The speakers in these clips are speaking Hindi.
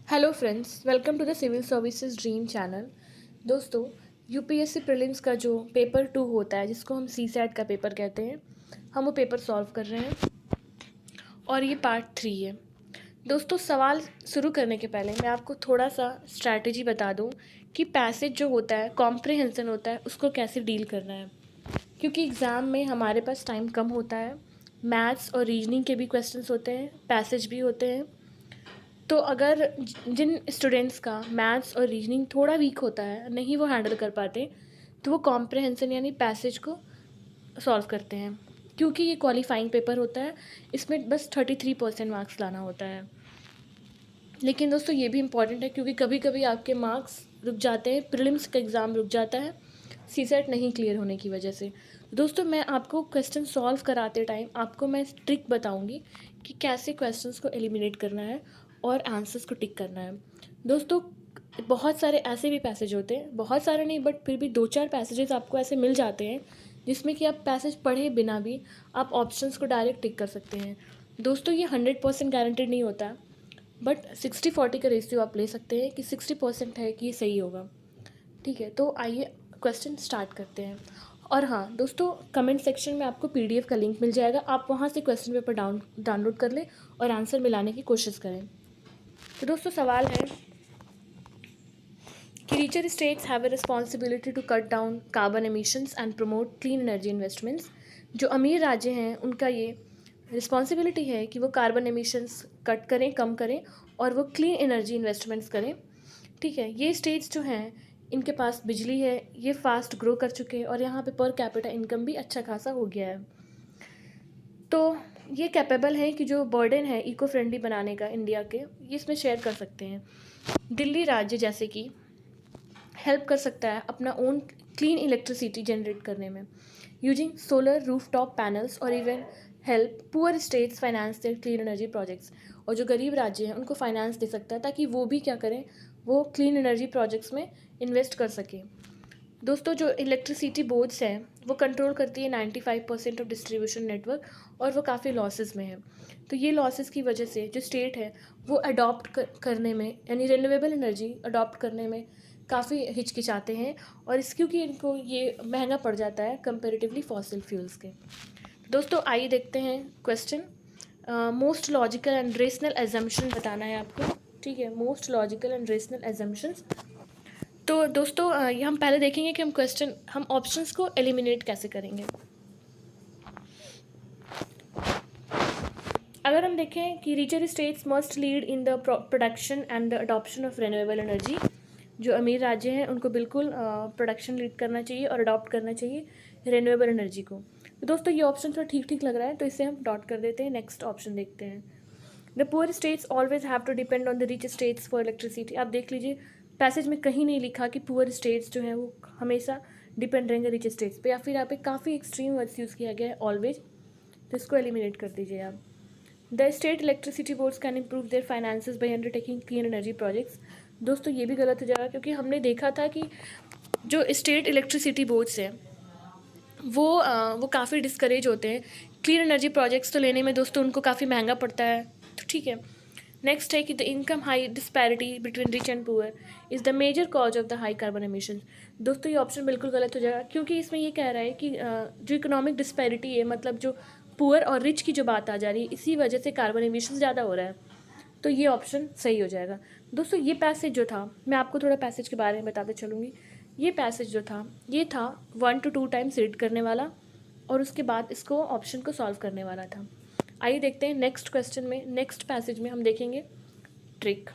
Hello friends, welcome to the civil services dream channel. दोस्तों, यूपीएससी प्रीलिम्स का जो पेपर 2 होता है, जिसको हम सीसैट का पेपर कहते हैं, हम वो पेपर सॉल्व कर रहे हैं और ये पार्ट 3 है। दोस्तों, सवाल शुरू करने के पहले मैं आपको थोड़ा सा स्ट्रैटेजी बता दूं कि पैसेज जो होता है, कॉम्प्रिहेंशन होता है, उसको कैसे डील करना है। क्योंकि एग्ज़ाम में हमारे पास टाइम कम होता है, मैथ्स और रीजनिंग के भी क्वेश्चंस होते हैं, पैसेज भी होते हैं। तो अगर जिन स्टूडेंट्स का मैथ्स और रीजनिंग थोड़ा वीक होता है, नहीं वो हैंडल कर पाते, तो वो कॉम्प्रहेंशन यानी पैसेज को सॉल्व करते हैं। क्योंकि ये क्वालिफाइंग पेपर होता है, इसमें बस 33% मार्क्स लाना होता है। लेकिन दोस्तों, ये भी इम्पॉर्टेंट है क्योंकि कभी कभी आपके मार्क्स रुक जाते हैं, प्रीलिम्स का एग्ज़ाम रुक जाता है सीसेट नहीं क्लियर होने की वजह से। दोस्तों, मैं आपको क्वेश्चन सॉल्व कराते टाइम आपको मैं ट्रिक बताऊंगी कि कैसे क्वेश्चंस को एलिमिनेट करना है और आंसर्स को टिक करना है। दोस्तों, बहुत सारे ऐसे भी पैसेज होते हैं, बहुत सारे नहीं बट फिर भी 2-4 पैसेजेस आपको ऐसे मिल जाते हैं जिसमें कि आप पैसेज पढ़े बिना भी आप ऑप्शंस को डायरेक्ट टिक कर सकते हैं। दोस्तों, ये 100% गारंटेड नहीं होता, बट 60-40 का रेशियो आप ले सकते हैं कि 60% है कि ये सही होगा। ठीक है, तो आइए क्वेश्चन स्टार्ट करते हैं। और हाँ दोस्तों, कमेंट सेक्शन में आपको पीडीएफ का लिंक मिल जाएगा, आप वहाँ से क्वेश्चन पेपर डाउनलोड कर लें और आंसर मिलाने की कोशिश करें। तो दोस्तों, सवाल है कि richer states have a responsibility to cut down carbon emissions and promote clean energy investments. जो अमीर राज्य हैं उनका ये रिस्पॉन्सिबिलिटी है कि वो कार्बन एमिशंस कट करें, कम करें और वो क्लीन एनर्जी इन्वेस्टमेंट्स करें। ठीक है, ये स्टेट्स जो हैं इनके पास बिजली है, ये फास्ट ग्रो कर चुके हैं और यहाँ पे पर कैपिटा इनकम भी अच्छा खासा हो गया है। तो ये कैपेबल है कि जो बर्डन है इको फ्रेंडली बनाने का इंडिया के, ये इसमें शेयर कर सकते हैं। दिल्ली राज्य जैसे कि हेल्प कर सकता है अपना ओन क्लीन इलेक्ट्रिसिटी जनरेट करने में यूजिंग सोलर रूफटॉप पैनल्स, और even help poor states finance their clean energy projects. और जो गरीब राज्य हैं उनको फाइनेंस दे सकता है ताकि वो भी क्या करें, वो क्लीन एनर्जी प्रोजेक्ट्स में इन्वेस्ट कर सकें। दोस्तों, जो इलेक्ट्रिसिटी बोर्ड्स हैं वो कंट्रोल करती है 95% ऑफ डिस्ट्रीब्यूशन नेटवर्क, और वो काफ़ी लॉसेस में है। तो ये लॉसेस की वजह से जो स्टेट है वो अडॉप्ट करने में यानी रिन्यूएबल एनर्जी अडॉप्ट करने में काफ़ी हिचकिचाते हैं, और इस क्योंकि इनको ये महंगा पड़ जाता है कंपेरेटिवली फॉसिल फ्यूल्स के। दोस्तों, आइए देखते हैं question. Most logical and rational assumption बताना है आपको। ठीक है, most logical and rational assumptions. तो दोस्तों, ये हम पहले देखेंगे कि हम ऑप्शंस को एलिमिनेट कैसे करेंगे। अगर हम देखें कि richer states must lead in the production and the adoption of renewable energy. जो अमीर राज्य हैं उनको बिल्कुल प्रोडक्शन लीड करना चाहिए और अडॉप्ट करना चाहिए रिन्यूएबल एनर्जी को। तो दोस्तों, ये ऑप्शन थोड़ा ठीक ठीक लग रहा है, तो इसे हम डॉट कर देते हैं। नेक्स्ट ऑप्शन देखते हैं। The poor states always have to depend on the rich states for electricity. आप देख लीजिए, पैसेज में कहीं नहीं लिखा कि पुअर स्टेट्स जो हैं वो हमेशा डिपेंड रहेंगे रिच स्टेट्स पे, या फिर यहाँ पे काफ़ी एक्सट्रीम वर्ड्स यूज़ किया गया है ऑलवेज, तो इसको एलिमिनेट कर दीजिए आप। The state electricity boards can improve their finances by undertaking clean energy projects. दोस्तों, ये भी गलत हो जाएगा क्योंकि हमने देखा था कि जो स्टेट इलेक्ट्रिसिटी बोर्ड्स हैं वो काफ़ी डिस्करेज होते हैं क्लीन एनर्जी प्रोजेक्ट्स तो लेने में। दोस्तों, उनको काफ़ी महंगा पड़ता है। तो ठीक है, नेक्स्ट है कि the income high disparity between rich and poor is the major cause of the high carbon emission. दोस्तों, ये ऑप्शन बिल्कुल गलत हो जाएगा क्योंकि इसमें ये कह रहा है कि जो इकोनॉमिक डिस्पैरिटी है, मतलब जो पुअर और रिच की जो बात आ जा रही है, इसी वजह से कार्बन एमिशन ज़्यादा हो रहा है। तो ये ऑप्शन सही हो जाएगा। दोस्तों, ये पैसेज जो था, मैं आपको थोड़ा पैसेज के बारे में बताते चलूँगी। ये पैसेज जो था ये था 1 to 2 टाइम्स रीड करने वाला, और उसके बाद इसको ऑप्शन को सॉल्व करने वाला था। आइए देखते हैं नेक्स्ट क्वेश्चन में, नेक्स्ट पैसेज में हम देखेंगे ट्रिक।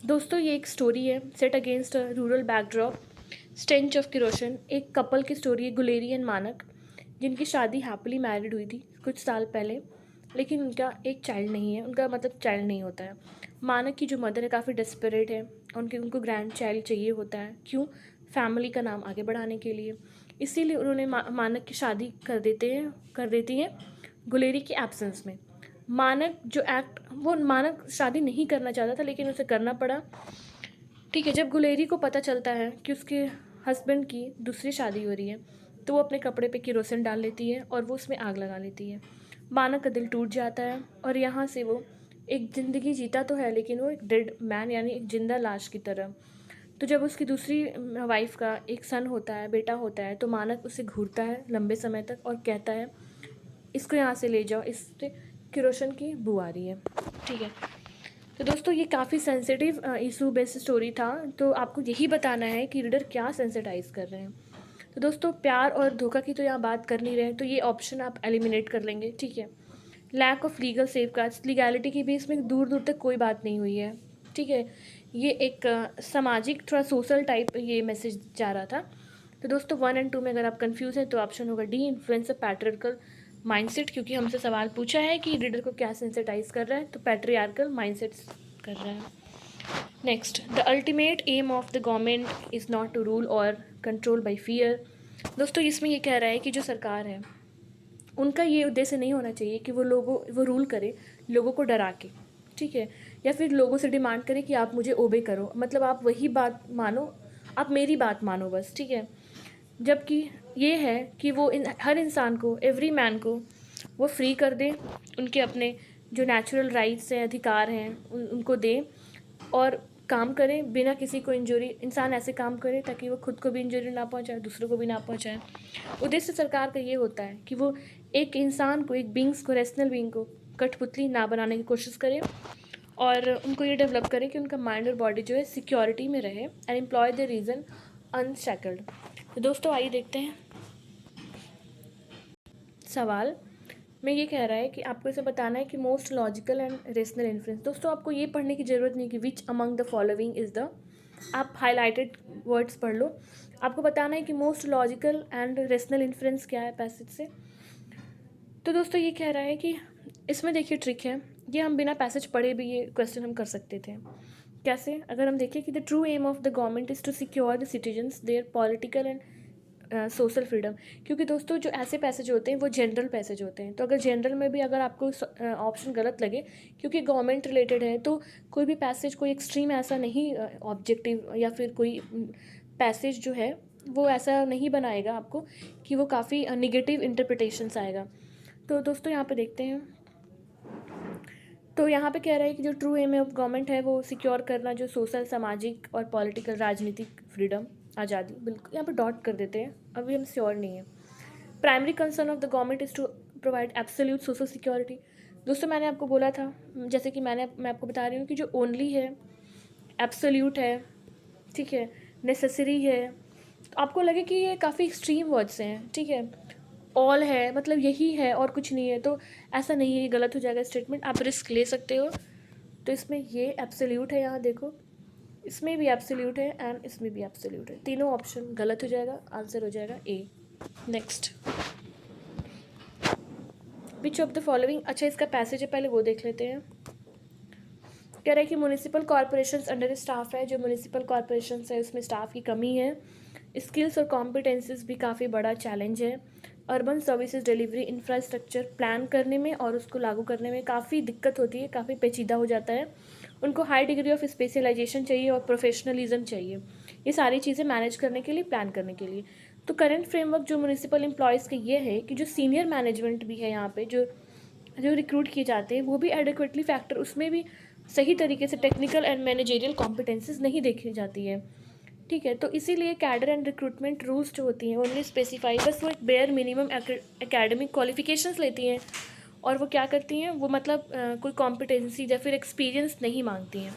दोस्तों, ये एक स्टोरी है set against a rural backdrop, stench of corrosion. एक कपल की स्टोरी है, गुलेरी एंड मानक, जिनकी शादी हैप्पीली मैरिड हुई थी कुछ साल पहले, लेकिन उनका एक चाइल्ड नहीं है, उनका मतलब चाइल्ड नहीं होता है। मानक की जो मदर है काफ़ी डेस्परेट है, उनको ग्रैंड चाइल्ड चाहिए होता है। क्यों? फैमिली का नाम आगे बढ़ाने के लिए। इसीलिए उन्होंने मानक की शादी कर देती हैं गुलेरी की एब्सेंस में। मानक शादी नहीं करना चाहता था लेकिन उसे करना पड़ा। ठीक है, जब गुलेरी को पता चलता है कि उसके हस्बैंड की दूसरी शादी हो रही है, तो वो अपने कपड़े पे केरोसिन डाल लेती है और वो उसमें आग लगा लेती है। मानक का दिल टूट जाता है और यहाँ से वो एक ज़िंदगी जीता तो है लेकिन वो एक डेड मैन यानी एक जिंदा लाश की तरह। तो जब उसकी दूसरी वाइफ का एक सन होता है, बेटा होता है, तो मानक उसे घूरता है लंबे समय तक और कहता है इसको यहाँ से ले जाओ, इससे किरोशन की बू आ रही है। ठीक है, तो दोस्तों ये काफ़ी सेंसिटिव इशू बेस्ड स्टोरी था, तो आपको यही बताना है कि रीडर क्या सेंसिटाइज कर रहे हैं। तो दोस्तों प्यार और धोखा की तो यहाँ बात कर नहीं रहे हैं, तो ये ऑप्शन आप एलिमिनेट कर लेंगे। ठीक है, lack of legal safeguards, legality की भी इसमें दूर दूर तक कोई बात नहीं हुई है। ठीक है, ये एक सामाजिक थोड़ा सोशल टाइप ये मैसेज जा रहा था। तो दोस्तों 1 और 2 में अगर आप कंफ्यूज हैं तो ऑप्शन होगा D, influence of patriarchal mindset, क्योंकि हमसे सवाल पूछा है कि रीडर को क्या सेंसिटाइज कर रहा है, तो पैट्रियार्कल माइंडसेट कर रहा है। Next, the ultimate aim of the government is not to rule और कंट्रोल बाई फियर। दोस्तों इसमें ये कह रहा है कि जो सरकार है उनका ये उद्देश्य नहीं होना चाहिए कि वो रूल करे लोगों को डरा के। ठीक है, या फिर लोगों से डिमांड करे कि आप मुझे ओबे करो, मतलब आप वही बात मानो, आप मेरी बात मानो बस। ठीक है, जबकि ये है कि वो हर इंसान को, एवरी मैन को वो फ्री कर दे, उनके अपने जो नेचुरल राइट्स हैं, अधिकार हैं, उनको दे और काम करें बिना किसी को इंजरी। इंसान ऐसे काम करे ताकि वो खुद को भी इंजरी ना पहुंचाए, दूसरों को भी ना पहुंचाए। उद्देश्य सरकार का ये होता है कि वो एक इंसान को, एक बींग्स को, रेशनल बींग को कठपुतली ना बनाने की कोशिश करे और उनको ये डेवलप करे कि उनका माइंड और बॉडी जो है सिक्योरिटी में रहे एंड एम्प्लॉय द रीज़न अनशैकल्ड। तो दोस्तों आइए देखते हैं सवाल में ये कह रहा है कि आपको इसे बताना है कि most logical and rational influence. दोस्तों आपको ये पढ़ने की ज़रूरत नहीं कि which among the following is the, आप हाईलाइटेड वर्ड्स पढ़ लो। आपको बताना है कि most logical and rational influence क्या है पैसेज से। तो दोस्तों ये कह रहा है कि इसमें देखिए ट्रिक है, ये हम बिना पैसेज पढ़े भी ये क्वेश्चन हम कर सकते थे। कैसे? अगर हम देखें कि the true aim of the government is to secure the citizens their political and social freedom. क्योंकि दोस्तों जो ऐसे पैसेज होते हैं वो जनरल पैसेज होते हैं, तो अगर जनरल में भी अगर आपको ऑप्शन गलत लगे क्योंकि गवर्नमेंट रिलेटेड है, तो कोई भी पैसेज कोई एक्सट्रीम ऐसा नहीं ऑब्जेक्टिव या फिर कोई पैसेज जो है वो ऐसा नहीं बनाएगा आपको कि वो काफ़ी निगेटिव इंटरप्रिटेशंस आएगा। तो दोस्तों यहाँ पे देखते हैं, तो यहाँ पे कह रहा है कि जो ट्रू एम ऑफ गवर्नमेंट है वो सिक्योर करना जो सोशल, सामाजिक और पॉलिटिकल, राजनीतिक फ्रीडम, आज़ादी। बिल्कुल यहाँ पे डॉट कर देते हैं, अभी हम श्योर नहीं है। Primary concern of the government is to provide absolute social security. दोस्तों मैंने आपको बोला था, जैसे कि मैं आपको बता रही हूँ कि जो ओनली है, एब्सोल्यूट है, ठीक है, नेसेसरी है, तो आपको लगे कि ये काफ़ी एक्सट्रीम वर्ड्स हैं। ठीक है, ऑल है मतलब यही है और कुछ नहीं है, तो ऐसा नहीं है, ये गलत हो जाएगा स्टेटमेंट, आप रिस्क ले सकते हो। तो इसमें ये एब्सोल्यूट है, यहाँ देखो इसमें भी एब्सोल्यूट है एंड इसमें भी एब्सोल्यूट है, तीनों ऑप्शन गलत हो जाएगा, आंसर हो जाएगा A. Next, which of the following, अच्छा इसका पैसेज है पहले वो देख लेते हैं। कह रहा है कि म्यूनिसिपल कॉरपोरेशंस अंडर स्टाफ है, जो म्यूनिसिपल कॉरपोरेशंस है उसमें स्टाफ की कमी है, स्किल्स और कॉम्पिटेंसीज भी काफ़ी बड़ा चैलेंज है, urban services delivery infrastructure plan करने में और उसको लागू करने में काफ़ी दिक्कत होती है, काफ़ी पेचीदा हो जाता है, उनको हाई डिग्री ऑफ स्पेशलाइजेशन चाहिए और प्रोफेशनलिज्म चाहिए, ये सारी चीज़ें मैनेज करने के लिए, प्लान करने के लिए। तो करंट फ्रेमवर्क जो म्यूनिसिपल एम्प्लॉयज़ के ये है कि जो सीनियर मैनेजमेंट भी है यहाँ पे, जो जो रिक्रूट किए जाते हैं वो भी एडिक्वेटली फैक्टर, उसमें भी सही तरीके से टेक्निकल एंड मैनेजेरियल कॉम्पिटेंसीज नहीं देखी जाती है। ठीक है, तो इसीलिए कैडर एंड रिक्रूटमेंट रूल्स जो होती हैं ओनली स्पेसिफाई, बस वो एक बेयर मिनिमम एकेडमिक क्वालिफिकेशंस लेती हैं और वो क्या करती हैं, वो मतलब कोई कॉम्पिटेंसी या फिर एक्सपीरियंस नहीं मांगती हैं।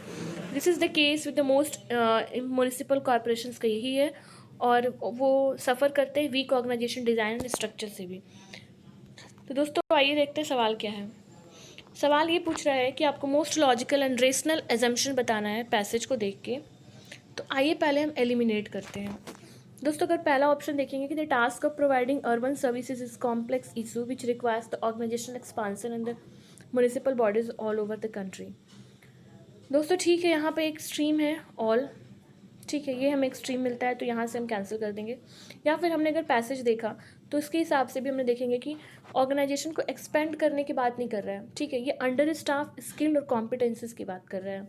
This is the case with the most municipal corporations का यही है, और वो सफ़र करते हैं weak organisation design and structure से भी। तो दोस्तों आइए देखते हैं सवाल क्या है। सवाल ये पूछ रहा है कि आपको most logical and rational assumption बताना है पैसेज को देख के। तो आइए पहले हम एलिमिनेट करते हैं। दोस्तों अगर पहला ऑप्शन देखेंगे कि the task of providing urban services is complex issue which requires the organisational expansion in the municipal bodies all over the country. दोस्तों ठीक है, यहाँ पे एक स्ट्रीम है ऑल, ठीक है, ये हमें एक्सट्रीम मिलता है तो यहाँ से हम कैंसिल कर देंगे। या फिर हमने अगर पैसेज देखा तो इसके हिसाब से भी हमने देखेंगे कि ऑर्गेनाइजेशन को एक्सपेंड करने की बात नहीं कर रहा है। ठीक है, ये अंडर स्टाफ, स्किल्ड और कॉम्पिटेंसीज की बात कर रहा है।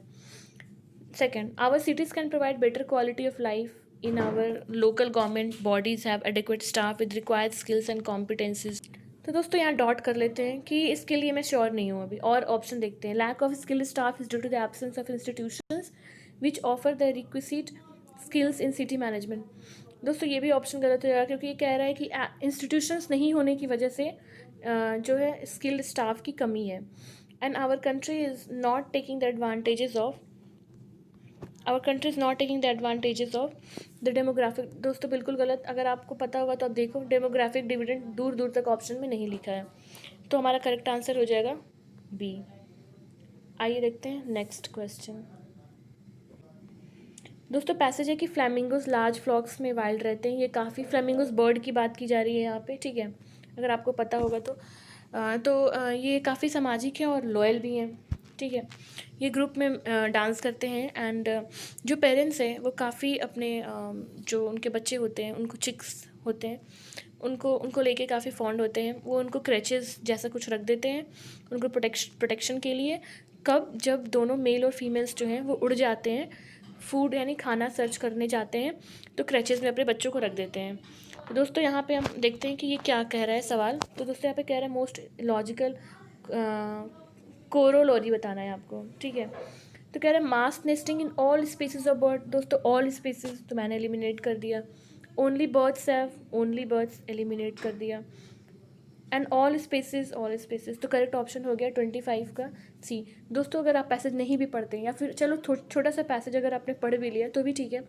Second, our cities can provide better quality of life in our local government bodies have adequate staff with required skills and competencies तो दोस्तों यहाँ डॉट कर लेते हैं कि इसके लिए मैं श्योर नहीं हूँ अभी, और ऑप्शन देखते हैं। Lack of skilled staff is due to the absence of institutions which offer the requisite skills in city management. दोस्तों ये भी ऑप्शन गलत हो जाएगा, क्योंकि ये कह रहा है कि इंस्टीट्यूशंस नहीं होने की वजह से जो है स्किल्ड स्टाफ की कमी है। And our country is not taking the advantages of the demographic. दोस्तों बिल्कुल गलत। अगर आपको पता होगा तो आप देखो, डेमोग्राफिक डिविडेंड दूर दूर तक ऑप्शन में नहीं लिखा है, तो हमारा करेक्ट आंसर हो जाएगा बी। आइए देखते हैं नेक्स्ट क्वेश्चन। दोस्तों पैसेज है कि फ्लैमिंगोज लार्ज फ्लॉक्स में वाइल्ड रहते हैं। ये काफ़ी फ्लैमिंगोज बर्ड की बात की जा रही है यहाँ पे, ठीक है, अगर आपको पता होगा तो। ये काफ़ी सामाजिक है और लॉयल भी हैं, ठीक है। ये ग्रुप में डांस करते हैं, एंड जो पेरेंट्स हैं वो काफ़ी अपने जो उनके बच्चे होते हैं, उनको चिक्स होते हैं, उनको लेके काफ़ी फॉन्ड होते हैं। वो उनको क्रैचेस जैसा कुछ रख देते हैं उनको प्रोटेक्शन के लिए। कब? जब दोनों मेल और फीमेल्स जो हैं वो उड़ जाते हैं, फूड यानी खाना सर्च करने जाते हैं, तो क्रैचेस में अपने बच्चों को रख देते हैं। तो दोस्तों यहाँ पे हम देखते हैं कि ये क्या कह रहा है सवाल। तो दोस्तों यहाँ पे कह रहा है मोस्ट लॉजिकल कोरोलॉजी बताना है आपको, ठीक है। तो कह रहा है मास nesting in all species of bird. दोस्तों ऑल स्पीसीज तो मैंने एलिमिनेट कर दिया, ओनली बर्ड्स एलिमिनेट कर दिया, एंड ऑल स्पेसिस तो करेक्ट ऑप्शन हो गया 25 का सी। दोस्तों अगर आप पैसेज नहीं भी पढ़ते हैं, या फिर चलो छोटा सा पैसेज अगर आपने पढ़ भी लिया तो भी ठीक है,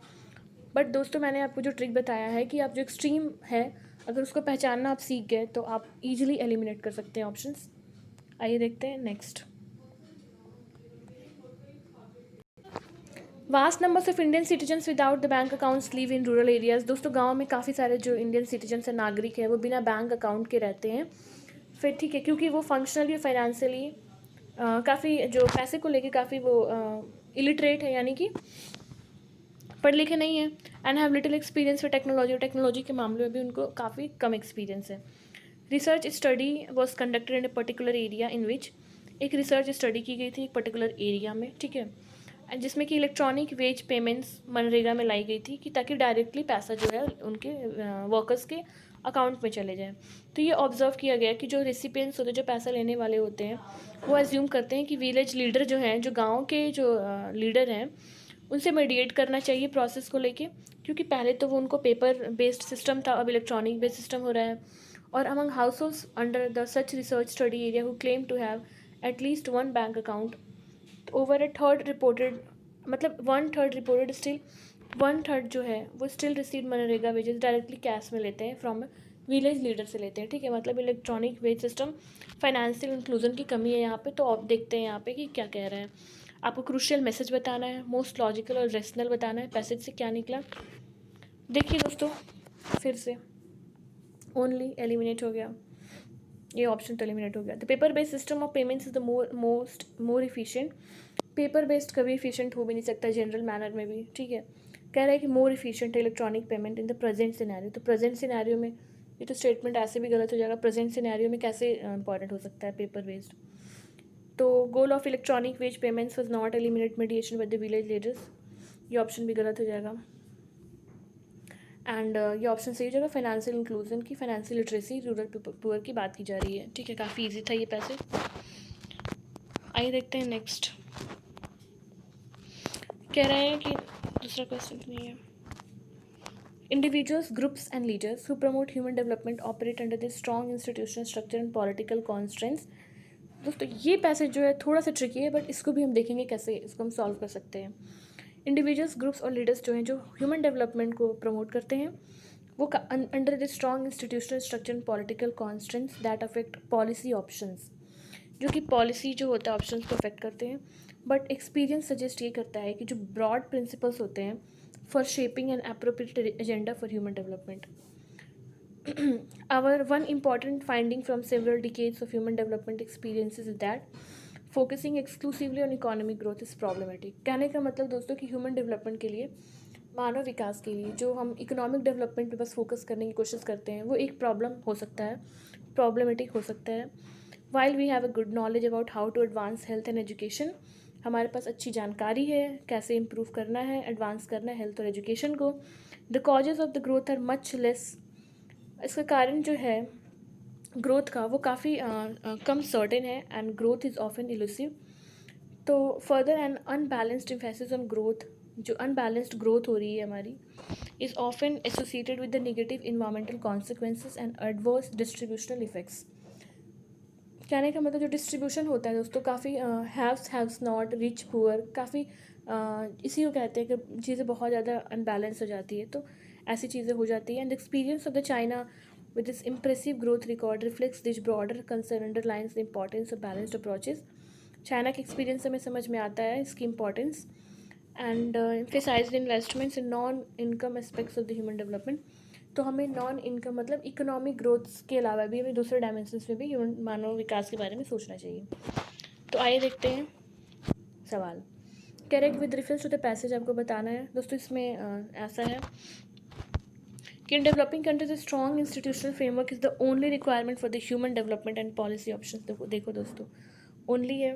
बट दोस्तों मैंने आपको जो ट्रिक बताया है कि आप जो एक्सट्रीम है अगर उसको पहचानना आप सीख गए तो आप इजीली एलिमिनेट कर सकते हैं ऑप्शंस। आइए देखते हैं next. Vast numbers of Indian citizens without the bank accounts live in rural areas. दोस्तों गांव में काफ़ी सारे जो इंडियन सिटीजन्स हैं, नागरिक हैं, वो बिना बैंक अकाउंट के रहते हैं। फिर ठीक है, क्योंकि वो फंक्शनली और फाइनेंशियली काफ़ी जो पैसे को लेके काफ़ी वो इलिटरेट है, यानी कि पढ़े लिखे नहीं है, and have little experience with technology के मामले में भी उनको काफ़ी कम एक्सपीरियंस है। Research study was conducted in a particular area in which. एक रिसर्च स्टडी की गई थी एक पर्टिकुलर एरिया में, ठीक है, जिसमें कि इलेक्ट्रॉनिक वेज पेमेंट्स मनरेगा में लाई गई थी, कि ताकि डायरेक्टली पैसा जो है उनके वर्कर्स के अकाउंट में चले जाए। तो ये ऑब्जर्व किया गया कि जो रेसिपिएंट्स होते हैं, जो पैसा लेने वाले होते हैं, वो एज्यूम करते हैं कि विलेज लीडर जो हैं, जो गाँव के जो लीडर हैं, उनसे मीडिएट करना चाहिए प्रोसेस को लेके, क्योंकि पहले तो वो उनको पेपर बेस्ड सिस्टम था, अब इलेक्ट्रॉनिक बेस्ड सिस्टम हो रहा है। और among households under the such research study area who claim to have at least one bank account, over a third reported, मतलब 1/3 रिपोर्टेड स्टिल 1/3 जो है वो स्टिल रिसीव मनरेगा वेजेस डायरेक्टली कैश में लेते हैं, फ्रॉम विलेज लीडर से लेते हैं, ठीक है। मतलब electronic wage system, financial inclusion की कमी है यहाँ पे। तो आप देखते हैं यहाँ पे कि क्या कह रहे हैं। आपको क्रूशियल मैसेज बताना है, मोस्ट लॉजिकल और रेशनल बताना है। पैसेज से क्या निकला देखिए दोस्तों, फिर से ओनली एलिमिनेट हो गया, ये ऑप्शन तो एलिमिनेट हो गया। The paper based system of payments is the more efficient. Paper based कभी इफिशिएंट हो भी नहीं सकता जनरल मैनर में भी, ठीक है। कह रहा है कि more efficient electronic payment in the present scenario. तो प्रेजेंट सिनेरियो में ये तो स्टेटमेंट ऐसे भी गलत हो जाएगा, प्रेजेंट सिनेरियो में कैसे इंपॉर्टेंट हो सकता है पेपर बेस्ड। तो goal of electronic wage payments was not eliminate mediation with the village leaders, ये ऑप्शन भी गलत हो जाएगा। एंड ये ऑप्शन सही हो जाएगा फाइनेंशियल इंक्लूजन की, फाइनेंशियल लिटरेसी, रूरल पुअर की बात की जा रही है, ठीक है। काफ़ी ईजी था ये पैसे। आइए देखते हैं नेक्स्ट। कह रहे हैं कि दूसरा क्वेश्चन नहीं है। Individuals, groups and leaders who promote human development operate under the strong institutional structure and political constraints. दोस्तों ये पैसेज जो है थोड़ा सा ट्रिकी है, बट इसको भी हम देखेंगे कैसे इसको हम सॉल्व कर सकते हैं। इंडिविजुअल्स, ग्रुप्स और लीडर्स जो हैं, जो ह्यूमन डेवलपमेंट को प्रमोट करते हैं, वो under the strong institutional structure and political constants that affect policy options, जो कि पॉलिसी जो होता है ऑप्शंस को अफेक्ट करते हैं। बट एक्सपीरियंस सजेस्ट ये करता है कि जो ब्रॉड प्रिंसिपल्स होते हैं for shaping N appropriate agenda for human development. Our one important finding from several decades of human development experiences is that focusing exclusively on economic growth is problematic। कहने का मतलब दोस्तों कि ह्यूमन डेवलपमेंट के लिए, मानव विकास के लिए, जो हम इकोनॉमिक डेवलपमेंट पे बस फोकस करने की कोशिश करते हैं, वो एक प्रॉब्लम हो सकता है, प्रॉब्लमेटिक हो सकता है। While we have a good knowledge about how to advance health and education, हमारे पास अच्छी जानकारी है कैसे इम्प्रूव करना है, एडवांस करना है हेल्थ और एजुकेशन को। The causes of the growth are much less, इसका कारण जो है ग्रोथ का वो काफ़ी कम सर्टेन है and growth is often elusive. तो further and unbalanced emphasis on growth, जो अनबैलेंस्ड ग्रोथ हो रही है हमारी, is often associated with the negative environmental consequences and adverse distributional effects. कहने का मतलब जो डिस्ट्रीब्यूशन होता है दोस्तों, काफ़ी हैव्स नॉट, रिच पुअर, काफ़ी इसी को कहते हैं कि चीज़ें बहुत ज़्यादा अनबैलेंस हो जाती है, तो ऐसी चीज़ें हो जाती हैं। And the experience of the China with this impressive growth record reflects this broader concern underlines the importance of balanced approaches। China के एक्सपीरियंस से हमें समझ में आता है इसकी importance and emphasized investments in non income aspects of the human development. तो हमें नॉन इनकम मतलब इकोनॉमिक ग्रोथ के अलावा भी हमें दूसरे डायमेंशंस में भी ह्यूमन मानव विकास के बारे में सोचना चाहिए। तो आइए देखते हैं सवाल। Correct with reference to the passage आपको बताना है दोस्तों। इसमें ऐसा है कि in developing countries a strong institutional framework is the only requirement for the human development and policy options। देखो दोस्तों, ओनली है,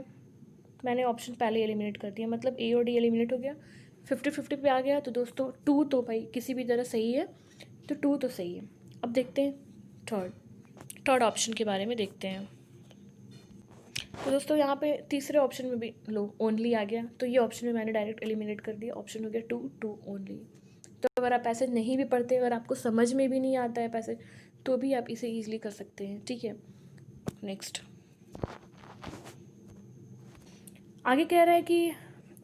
मैंने ऑप्शन पहले एलिमिनेट कर दिया, मतलब ए और डी एलिमिनेट हो गया, 50-50 पे आ गया। तो दोस्तों टू तो भाई किसी भी तरह सही है, तो टू तो सही है। अब देखते हैं थर्ड ऑप्शन के बारे में देखते हैं। तो दोस्तों यहाँ पे तीसरे ऑप्शन में भी लो ओनली आ गया, तो ये ऑप्शन में मैंने डायरेक्ट एलिमिनेट कर दिया, ऑप्शन हो गया टू ओनली। तो अगर आप पैसेज नहीं भी पढ़ते, अगर आपको समझ में भी नहीं आता है पैसेज, तो भी आप इसे ईजिली कर सकते हैं, ठीक है। नेक्स्ट आगे कह रहा है कि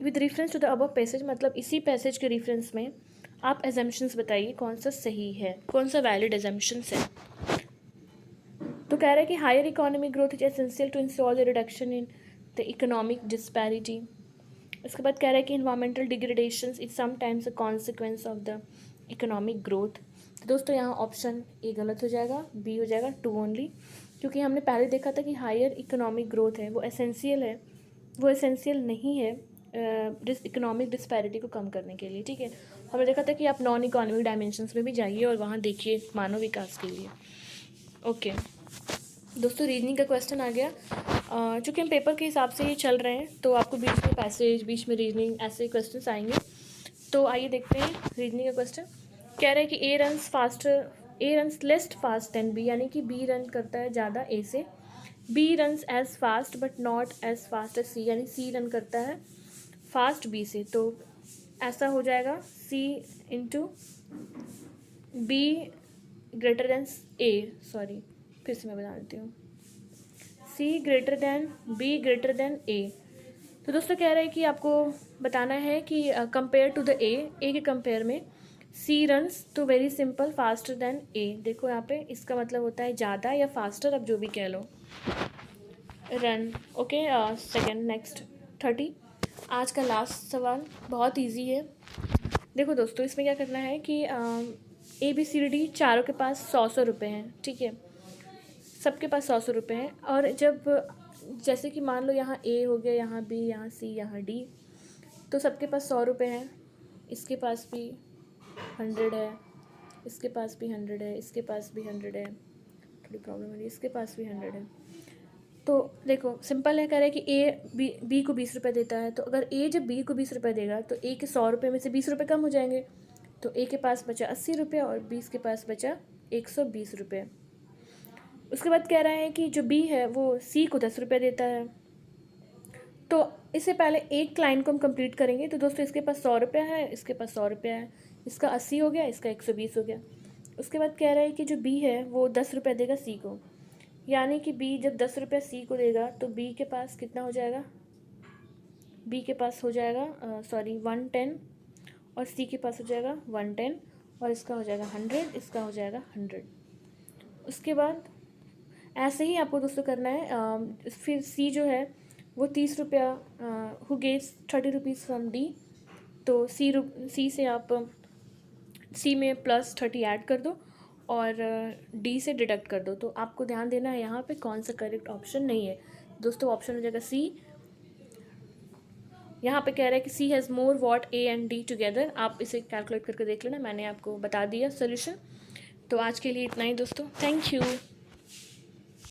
with reference to the above passage, मतलब इसी पैसेज के रेफरेंस में आप एजम्पशंस बताइए कौन सा सही है, कौन सा वैलिड एजम्पशंस है। तो कह रहा है कि higher economic growth is essential to ensure the reduction in the economic disparity. इसके बाद कह रहा है कि environmental degradation is sometimes a consequence of the economic growth. तो दोस्तों यहाँ ऑप्शन ए गलत हो जाएगा, बी हो जाएगा टू ओनली, क्योंकि हमने पहले देखा था कि हायर इकोनॉमिक ग्रोथ है वो एसेंशियल है, वो एसेंशियल नहीं है इकोनॉमिक डिस्पैरिटी को कम करने के लिए, ठीक है। हमने देखा था कि आप नॉन इकोनॉमिक डायमेंशंस में भी जाइए और वहाँ देखिए मानव विकास के लिए। ओके दोस्तों, रीजनिंग का क्वेश्चन आ गया। चूँकि हम पेपर के हिसाब से ये चल रहे हैं, तो आपको बीच में पैसेज, बीच में रीजनिंग, ऐसे क्वेश्चन आएंगे। तो आइए देखते हैं रीजनिंग का क्वेश्चन। कह रहा है कि A runs less fast than B, यानी कि बी रन करता है ज़्यादा ए से। B runs as fast but not as fast as C, यानी सी रन करता है फास्ट बी से। तो ऐसा हो जाएगा C into B greater than A, sorry फिर से मैं बता देती हूँ, C greater than B greater than A. तो दोस्तों कह रहा है कि आपको बताना है कि कंपेयर टू द ए के कंपेयर में सी रन्स, तो वेरी सिंपल, फास्टर देन ए। देखो यहाँ पे इसका मतलब होता है ज़्यादा या फास्टर, अब जो भी कह लो, रन। Okay second, next 30। आज का लास्ट सवाल बहुत इजी है। देखो दोस्तों, इसमें क्या करना है कि ABCD चारों के पास 100 रुपये हैं, ठीक है, सबके पास 100 रुपये हैं। और जब जैसे कि मान लो यहाँ ए हो गया, यहाँ बी, यहाँ सी, यहाँ डी, तो सबके पास 100 रुपये हैं। इसके पास भी 100 है, इसके पास भी 100 है, इसके पास भी 100 है, थोड़ी प्रॉब्लम हो रही है, इसके पास भी 100 है। तो देखो सिंपल है, कह रहा है कि ए बी को 20 रुपये देता है, तो अगर ए जब बी को 20 रुपये देगा तो ए के 100 रुपये में से 20 रुपये कम हो जाएंगे, तो ए के पास बचा 80 रुपये और बी के पास बचा 120 रुपये। उसके बाद कह रहा है कि जो बी है वो सी को 10 रुपये देता है। तो इससे पहले एक लाइन को हम कंप्लीट करेंगे। तो दोस्तों इसके पास 100 रुपया है, इसके पास 100 रुपया है, इसका 80 हो गया, इसका 120 हो गया। उसके बाद कह रहा है कि जो बी है वो 10 रुपये देगा सी को, यानी कि बी जब 10 रुपये सी को देगा तो बी के पास कितना हो जाएगा, बी के पास हो जाएगा 110, और सी के पास हो जाएगा 110, और इसका हो जाएगा 100, इसका हो जाएगा 100। उसके बाद ऐसे ही आपको दोस्तों करना है। फिर सी जो है वो 30 रुपया, who gets 30 rupees from D, तो सी से आप सी में +30 ऐड कर दो और डी से डिडक्ट कर दो। तो आपको ध्यान देना है यहाँ पे कौन सा करेक्ट ऑप्शन नहीं है दोस्तों। ऑप्शन हो जाएगा सी। यहाँ पे कह रहा है कि C has more what A and D together. आप इसे कैलकुलेट करके देख लेना, मैंने आपको बता दिया सोल्यूशन। तो आज के लिए इतना ही दोस्तों, थैंक यू।